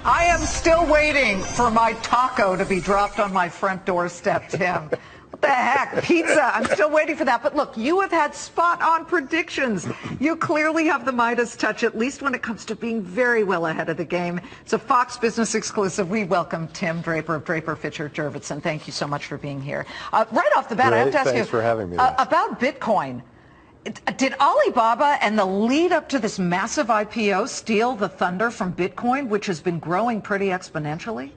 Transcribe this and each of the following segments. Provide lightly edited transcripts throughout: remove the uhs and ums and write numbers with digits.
I am still waiting for my taco to be dropped on my front doorstep, Tim. What the heck? Pizza. I'm still waiting for that. But look, you have had spot-on predictions. You clearly have the Midas touch, at least when it comes to being very well ahead of the game. It's a Fox Business exclusive. We welcome Tim Draper of Draper Fisher Jurvetson. Thank you so much for being here. Right off the bat, I have to ask you for having me about Bitcoin. Did Alibaba and the lead up to this massive IPO steal the thunder from Bitcoin, which has been growing pretty exponentially?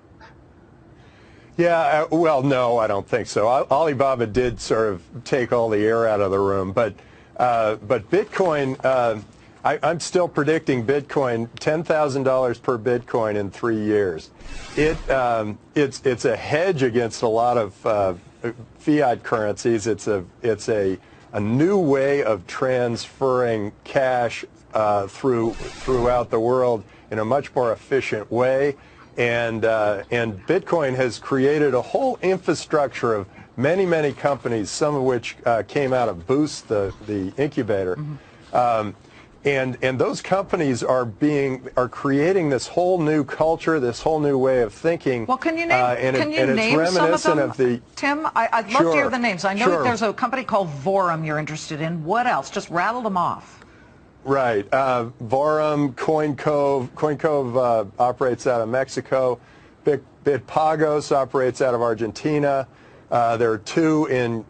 Yeah, well, no, I don't think so. Alibaba did sort of take all the air out of the room, but Bitcoin, I'm still predicting Bitcoin $10,000 per Bitcoin in 3 years. It's a hedge against a lot of fiat currencies. It's a new way of transferring cash throughout the world in a much more efficient way. And Bitcoin has created a whole infrastructure of many companies, some of which came out of Boost, the incubator. Mm-hmm. And those companies are creating this whole new culture, this whole new way of thinking. Well, can you name some of them? Tim, I'd love to hear the names. I know that there's a company called Vorum you're interested in. What else? Just rattle them off. Right. Vorum, CoinCove. CoinCove operates out of Mexico. Bitpagos operates out of Argentina. There are two in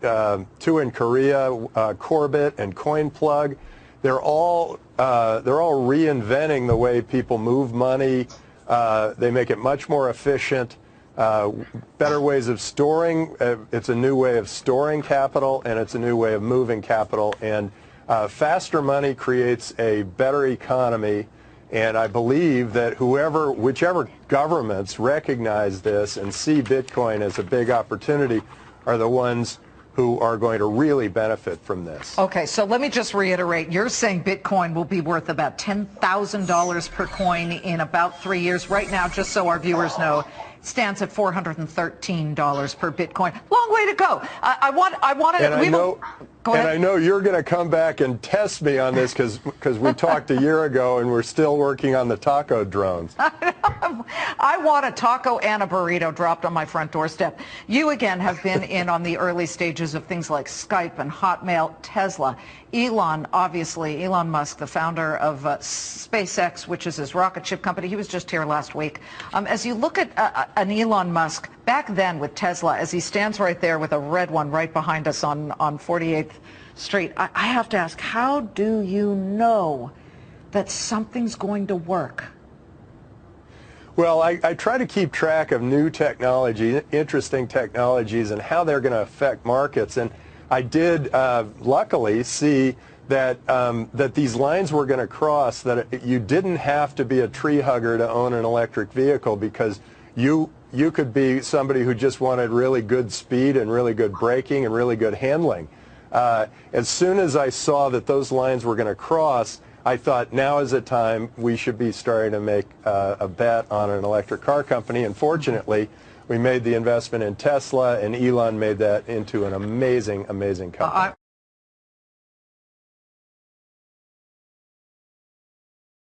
Korea, Corbit and CoinPlug. They're all reinventing the way people move money. They make it much more efficient. Better ways of storing. It's a new way of storing capital, and it's a new way of moving capital. And faster money creates a better economy, and I believe that whichever governments recognize this and see Bitcoin as a big opportunity are the ones who are going to really benefit from this. Okay, so let me just reiterate. You're saying Bitcoin will be worth about $10,000 per coin in about 3 years. Right now, just so our viewers know, it stands at $413 per Bitcoin. Long way to go. I know you're going to come back and test me on this because we talked a year ago and we're still working on the taco drones. I want a taco and a burrito dropped on my front doorstep. You, again, have been in on the early stages of things like Skype and Hotmail, Tesla. Elon Musk, the founder of SpaceX, which is his rocket ship company, he was just here last week. As you look at an Elon Musk, back then with Tesla, as he stands right there with a red one right behind us on 48th Street, I have to ask, how do you know that something's going to work? Well, I try to keep track of new technology, interesting technologies, and how they're going to affect markets. And I did, luckily, see that that these lines were going to cross, that you didn't have to be a tree hugger to own an electric vehicle, because you could be somebody who just wanted really good speed and really good braking and really good handling. As soon as I saw that those lines were going to cross, I thought now is the time we should be starting to make a bet on an electric car company. And fortunately, we made the investment in Tesla, and Elon made that into an amazing company.